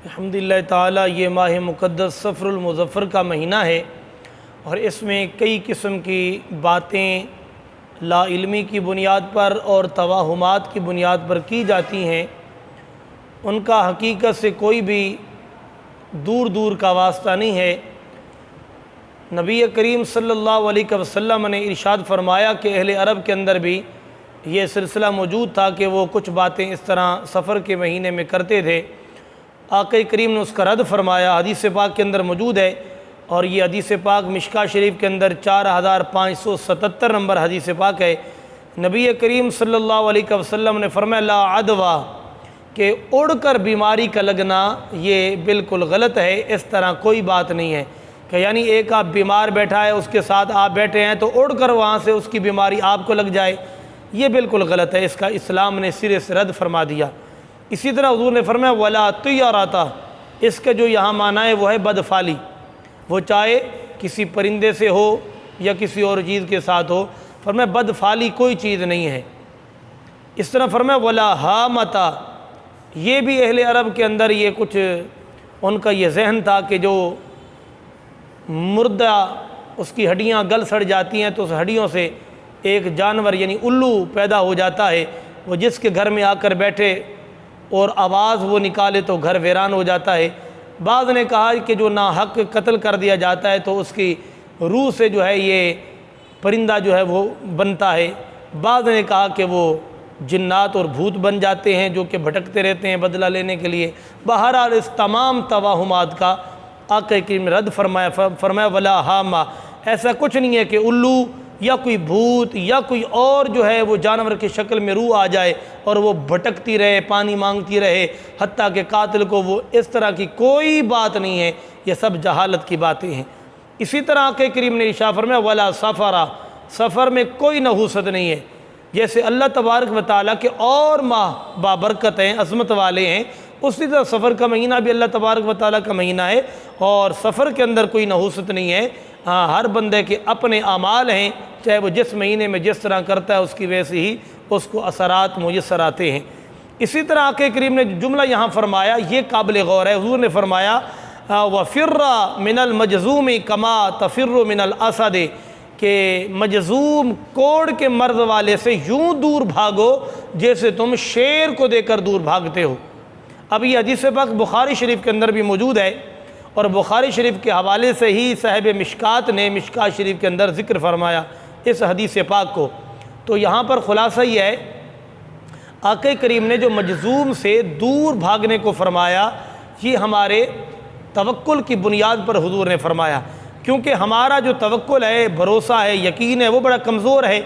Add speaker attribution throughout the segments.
Speaker 1: الحمدللہ تعالیٰ یہ ماہ مقدس صفر المظفر کا مہینہ ہے اور اس میں کئی قسم کی باتیں لا علمی کی بنیاد پر اور توہمات کی بنیاد پر کی جاتی ہیں، ان کا حقیقت سے کوئی بھی دور دور کا واسطہ نہیں ہے۔ نبی کریم صلی اللہ علیہ وسلم نے ارشاد فرمایا کہ اہل عرب کے اندر بھی یہ سلسلہ موجود تھا کہ وہ کچھ باتیں اس طرح سفر کے مہینے میں کرتے تھے۔ آقا کریم نے اس کا رد فرمایا، حدیث پاک کے اندر موجود ہے، اور یہ حدیث پاک مشکاہ شریف کے اندر 4577 نمبر حدیث پاک ہے۔ نبی کریم صلی اللہ علیہ وسلم نے فرمایا لا عدوہ، کہ اڑ کر بیماری کا لگنا یہ بالکل غلط ہے، اس طرح کوئی بات نہیں ہے کہ یعنی ایک آپ بیمار بیٹھا ہے، اس کے ساتھ آپ بیٹھے ہیں تو اڑ کر وہاں سے اس کی بیماری آپ کو لگ جائے، یہ بالکل غلط ہے، اس کا اسلام نے سرے سے رد فرما دیا۔ اسی طرح حضور نے فرمایا ولا طیارۃ، اس کا جو یہاں معنی ہے وہ ہے بدفعلی، وہ چاہے کسی پرندے سے ہو یا کسی اور چیز کے ساتھ ہو، فرمایا بدفعلی کوئی چیز نہیں ہے۔ اس طرح فرمایا ولا ہامۃ، یہ بھی اہل عرب کے اندر یہ کچھ ان کا یہ ذہن تھا کہ جو مردہ اس کی ہڈیاں گل سڑ جاتی ہیں تو اس ہڈیوں سے ایک جانور یعنی الو پیدا ہو جاتا ہے، وہ جس کے گھر میں آ کر بیٹھے اور آواز وہ نکالے تو گھر ویران ہو جاتا ہے۔ بعض نے کہا کہ جو ناحق قتل کر دیا جاتا ہے تو اس کی روح سے جو ہے یہ پرندہ جو ہے وہ بنتا ہے۔ بعض نے کہا کہ وہ جنات اور بھوت بن جاتے ہیں جو کہ بھٹکتے رہتے ہیں بدلہ لینے کے لیے۔ بہرحال اس تمام توہمات کا آقا کریم نے رد فرمایا ولا ہامہ، ایسا کچھ نہیں ہے کہ الو یا کوئی بھوت یا کوئی اور جو ہے وہ جانور کی شکل میں روح آ جائے اور وہ بھٹکتی رہے، پانی مانگتی رہے، حتیٰ کہ قاتل کو وہ اس طرح کی کوئی بات نہیں ہے، یہ سب جہالت کی باتیں ہیں۔ اسی طرح آقا کریم نے ارشاد فرمایا ولا سفرا، سفر میں کوئی نحوست نہیں ہے۔ جیسے اللہ تبارک و تعالیٰ کے اور ماہ بابرکت ہیں، عظمت والے ہیں، اسی طرح سفر کا مہینہ بھی اللہ تبارک و تعالیٰ کا مہینہ ہے، اور سفر کے اندر کوئی نحوست نہیں ہے۔ ہاں، ہر بندے کے اپنے اعمال ہیں، چاہے وہ جس مہینے میں جس طرح کرتا ہے اس کی ویسے ہی اس کو اثرات میسر آتے ہیں۔ اسی طرح آقا کریم نے جملہ یہاں فرمایا یہ قابل غور ہے، حضور نے فرمایا وَفِرَّ مِنَ الْمَجْزُومِ كَمَا تَفِرُّ مِنَ الْأَسَدِ، کہ مجزوم کوڑ کے مرض والے سے یوں دور بھاگو جیسے تم شیر کو دے کر دور بھاگتے ہو۔ اب یہ حدیث پاک بخاری شریف کے اندر بھی موجود ہے، اور بخاری شریف کے حوالے سے ہی صاحب مشکات نے مشکات شریف کے اندر ذکر فرمایا اس حدیث پاک کو۔ تو یہاں پر خلاصہ یہ ہے، آقا کریم نے جو مجزوم سے دور بھاگنے کو فرمایا یہ ہمارے توکل کی بنیاد پر حضور نے فرمایا، کیونکہ ہمارا جو توکل ہے، بھروسہ ہے، یقین ہے، وہ بڑا کمزور ہے،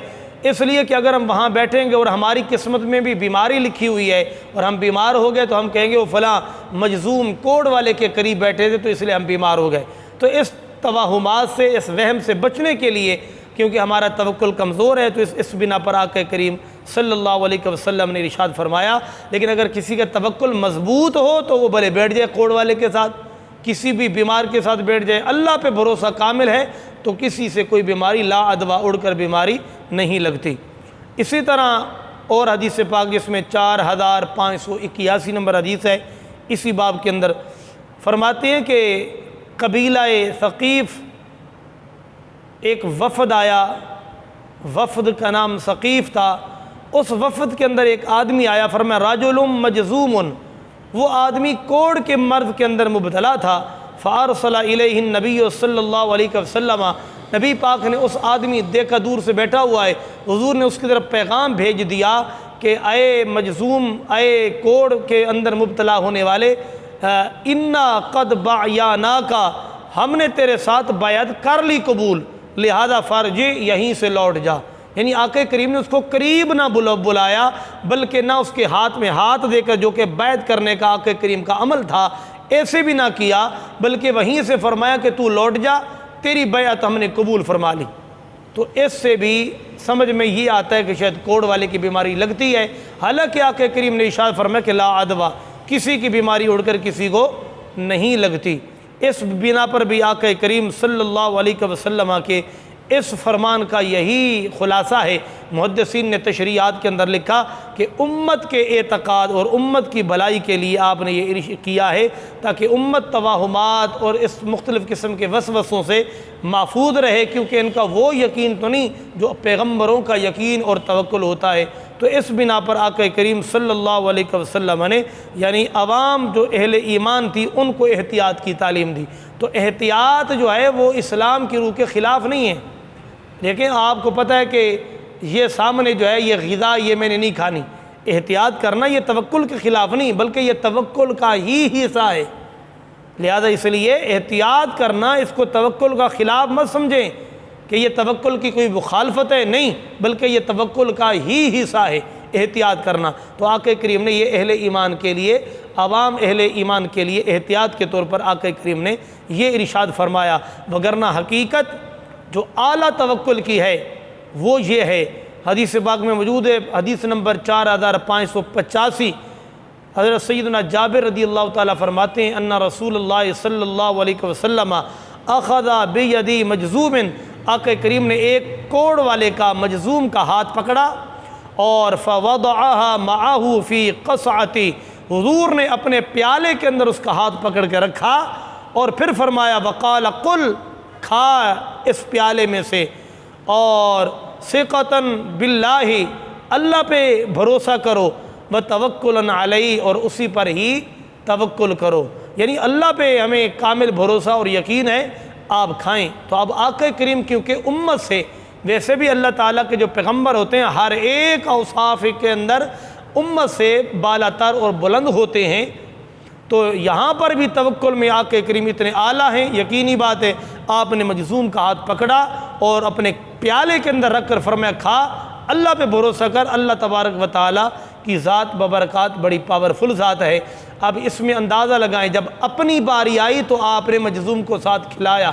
Speaker 1: اس لیے کہ اگر ہم وہاں بیٹھیں گے اور ہماری قسمت میں بھی بیماری لکھی ہوئی ہے اور ہم بیمار ہو گئے تو ہم کہیں گے وہ فلاں مجزوم کوڑ والے کے قریب بیٹھے تھے تو اس لیے ہم بیمار ہو گئے۔ تو اس توہمات سے، اس وہم سے بچنے کے لیے، کیونکہ ہمارا توکل کمزور ہے، تو اس بنا پر آقا کریم صلی اللہ علیہ وسلم نے ارشاد فرمایا۔ لیکن اگر کسی کا توکل مضبوط ہو تو وہ بھلے بیٹھ جائے کوڑ والے کے ساتھ، کسی بھی بیمار کے ساتھ بیٹھ جائے، اللہ پہ بھروسہ کامل ہے تو کسی سے کوئی بیماری لا ادوا اڑ کر بیماری نہیں لگتی۔ اسی طرح اور حدیث پاک جس میں 4581 نمبر حدیث ہے، اسی باب کے اندر فرماتے ہیں کہ قبیلہ ثقیف ایک وفد آیا، وفد کا نام ثقیف تھا، اس وفد کے اندر ایک آدمی آیا، فرمایا رجل مجزوم، وہ آدمی کوڑ کے مرض کے اندر مبتلا تھا، فارسل الیہ النبی صلی اللہ علیہ وسلم، نبی پاک نے اس آدمی دیکھا دور سے بیٹھا ہوا ہے، حضور نے اس کی طرف پیغام بھیج دیا کہ اے مجزوم، اے کوڑ کے اندر مبتلا ہونے والے، انا قد باعیناک، ہم نے تیرے ساتھ بیعت کر لی قبول، لہذا فرجع، یہیں سے لوٹ جا۔ یعنی آقا کریم نے اس کو قریب نہ بلایا، بلکہ نہ اس کے ہاتھ میں ہاتھ دے کر جو کہ بیعت کرنے کا آقا کریم کا عمل تھا ایسے بھی نہ کیا، بلکہ وہیں سے فرمایا کہ تو لوٹ جا، تیری بیعت ہم نے قبول فرما لی۔ تو اس سے بھی سمجھ میں یہ آتا ہے کہ شاید کوڑ والے کی بیماری لگتی ہے، حالانکہ آقا کریم نے ارشاد فرمایا کہ لا عدوہ، کسی کی بیماری اڑ کر کسی کو نہیں لگتی۔ اس بنا پر بھی آقا کریم صلی اللہ علیہ وسلم کے اس فرمان کا یہی خلاصہ ہے۔ محدثین نے تشریحات کے اندر لکھا کہ امت کے اعتقاد اور امت کی بھلائی کے لیے آپ نے یہ کیا ہے تاکہ امت توہمات اور اس مختلف قسم کے وسوسوں سے محفوظ رہے، کیونکہ ان کا وہ یقین تو نہیں جو پیغمبروں کا یقین اور توکل ہوتا ہے۔ تو اس بنا پر آقا کریم صلی اللہ علیہ وسلم نے یعنی عوام جو اہل ایمان تھی ان کو احتیاط کی تعلیم دی۔ تو احتیاط جو ہے وہ اسلام کی روح کے خلاف نہیں ہے، لیکن آپ کو پتہ ہے کہ یہ سامنے جو ہے یہ غذا یہ میں نے نہیں کھانی، احتیاط کرنا یہ توکل کے خلاف نہیں بلکہ یہ توکل کا ہی حصہ ہے۔ لہذا اس لیے احتیاط کرنا اس کو توکل کا خلاف مت سمجھیں کہ یہ توکل کی کوئی مخالفت ہے، نہیں، بلکہ یہ توکل کا ہی حصہ ہے احتیاط کرنا۔ تو آقا کریم نے یہ اہل ایمان کے لیے، عوام اہل ایمان کے لیے احتیاط کے طور پر آقا کریم نے یہ ارشاد فرمایا، وگرنہ حقیقت جو اعلیٰ توکل کی ہے وہ یہ ہے۔ حدیث پاک میں موجود ہے، حدیث نمبر 4585، حضرت سیدنا جابر رضی اللہ تعالیٰ فرماتے ہیں ان رسول اللہ صلی اللہ علیہ وسلم اخذ بیدی مجذوم، آقا کریم نے ایک کوڑ والے کا مجذوم کا ہاتھ پکڑا اور فوضعها معه فی قصعتی، حضور نے اپنے پیالے کے اندر اس کا ہاتھ پکڑ کے رکھا اور پھر فرمایا وقال قل، کھا اس پیالے میں سے، اور ثقۃ باللہ، اللہ پہ بھروسہ کرو، وتوکلا علیہ، اور اسی پر ہی توکل کرو، یعنی اللہ پہ ہمیں کامل بھروسہ اور یقین ہے، آپ کھائیں۔ تو اب آقا کریم کیونکہ امت سے، ویسے بھی اللہ تعالیٰ کے جو پیغمبر ہوتے ہیں ہر ایک اوصاف کے اندر امت سے بالا تر اور بلند ہوتے ہیں، تو یہاں پر بھی توکل میں آقا کریم اتنے اعلیٰ ہیں، یقینی بات ہے۔ آپ نے مجذوم کا ہاتھ پکڑا اور اپنے پیالے کے اندر رکھ کر فرمایا کھا، اللہ پہ بھروسہ کر، اللہ تبارک و تعالیٰ کی ذات ببرکات بڑی پاورفل ذات ہے۔ اب اس میں اندازہ لگائیں، جب اپنی باری آئی تو آپ نے مجذوم کو ساتھ کھلایا،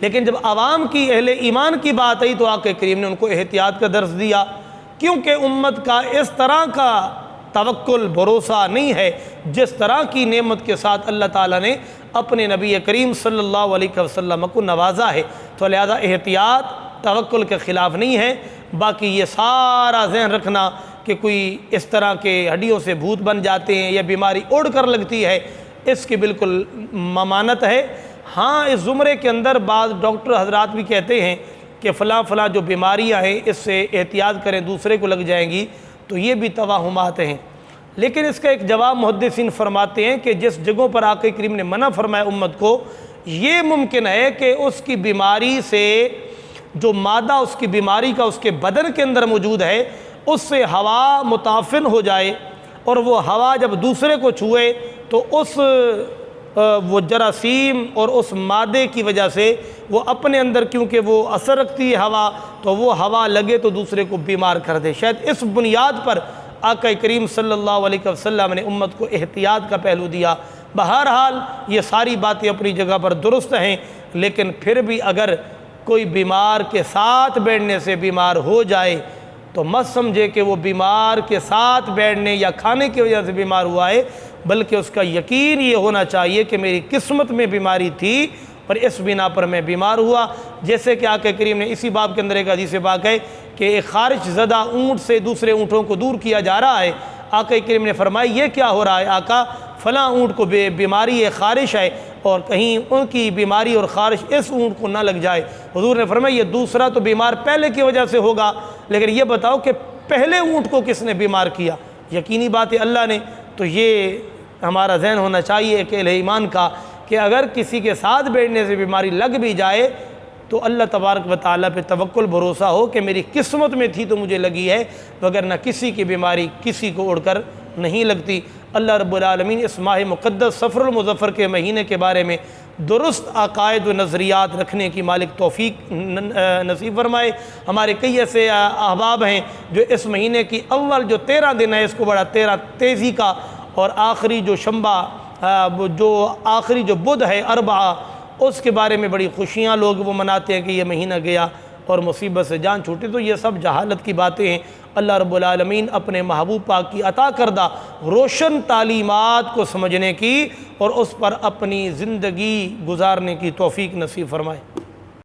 Speaker 1: لیکن جب عوام کی اہل ایمان کی بات آئی تو آقا کریم نے ان کو احتیاط کا درس دیا، کیونکہ امت کا اس طرح کا توکل بھروسہ نہیں ہے جس طرح کی نعمت کے ساتھ اللہ تعالیٰ نے اپنے نبی کریم صلی اللہ علیہ وسلم کو نوازا ہے۔ تو لہذا احتیاط توکل کے خلاف نہیں ہے۔ باقی یہ سارا ذہن رکھنا کہ کوئی اس طرح کے ہڈیوں سے بھوت بن جاتے ہیں یا بیماری اڑ کر لگتی ہے، اس کی بالکل ممانت ہے۔ ہاں، اس زمرے کے اندر بعض ڈاکٹر حضرات بھی کہتے ہیں کہ فلاں فلاں جو بیماریاں ہیں اس سے احتیاط کریں، دوسرے کو لگ جائیں گی، تو یہ بھی توہمات ہیں۔ لیکن اس کا ایک جواب محدثین فرماتے ہیں کہ جس جگہوں پر آقا کریم نے منع فرمایا امت کو، یہ ممکن ہے کہ اس کی بیماری سے جو مادہ اس کی بیماری کا اس کے بدن کے اندر موجود ہے اس سے ہوا متعفن ہو جائے، اور وہ ہوا جب دوسرے کو چھوئے تو اس وہ جراثیم اور اس مادے کی وجہ سے وہ اپنے اندر، کیونکہ وہ اثر رکھتی ہے ہوا، تو وہ ہوا لگے تو دوسرے کو بیمار کر دے۔ شاید اس بنیاد پر آقا کریم صلی اللہ علیہ وسلم نے امت کو احتیاط کا پہلو دیا۔ بہرحال یہ ساری باتیں اپنی جگہ پر درست ہیں، لیکن پھر بھی اگر کوئی بیمار کے ساتھ بیٹھنے سے بیمار ہو جائے تو مت سمجھے کہ وہ بیمار کے ساتھ بیٹھنے یا کھانے کی وجہ سے بیمار ہوا ہے، بلکہ اس کا یقین یہ ہونا چاہیے کہ میری قسمت میں بیماری تھی اور اس بنا پر میں بیمار ہوا۔ جیسے کہ آقا کریم نے اسی باب کے اندر ایک حدیث پاک ہے کہ ایک خارش زدہ اونٹ سے دوسرے اونٹوں کو دور کیا جا رہا ہے۔ آقا کریم نے فرمایا یہ کیا ہو رہا ہے؟ آقا فلاں اونٹ کو بیماری ہے، خارش ہے، اور کہیں ان کی بیماری اور خارش اس اونٹ کو نہ لگ جائے۔ حضور نے فرمایا یہ دوسرا تو بیمار پہلے کی وجہ سے ہوگا، لیکن یہ بتاؤ کہ پہلے اونٹ کو کس نے بیمار کیا؟ یقینی بات ہے اللہ نے۔ تو یہ ہمارا ذہن ہونا چاہیے کہ اہل ایمان کا کہ اگر کسی کے ساتھ بیٹھنے سے بیماری لگ بھی جائے تو اللہ تبارک و تعالیٰ پہ توکل بھروسہ ہو کہ میری قسمت میں تھی تو مجھے لگی ہے، وگرنہ کسی کی بیماری کسی کو اڑ کر نہیں لگتی۔ اللہ رب العالمین اس ماہ مقدس صفر المظفر کے مہینے کے بارے میں درست عقائد و نظریات رکھنے کی مالک توفیق نصیب فرمائے۔ ہمارے کئی ایسے احباب ہیں جو اس مہینے کی اول جو 13 دن ہے اس کو بڑا تیزی کا، اور آخری جو شنبہ جو آخری جو بدھ ہے اربعہ، اس کے بارے میں بڑی خوشیاں لوگ وہ مناتے ہیں کہ یہ مہینہ گیا اور مصیبت سے جان چھوٹی۔ تو یہ سب جہالت کی باتیں ہیں۔ اللہ رب العالمین اپنے محبوب پاک کی عطا کردہ روشن تعلیمات کو سمجھنے کی اور اس پر اپنی زندگی گزارنے کی توفیق نصیب فرمائے۔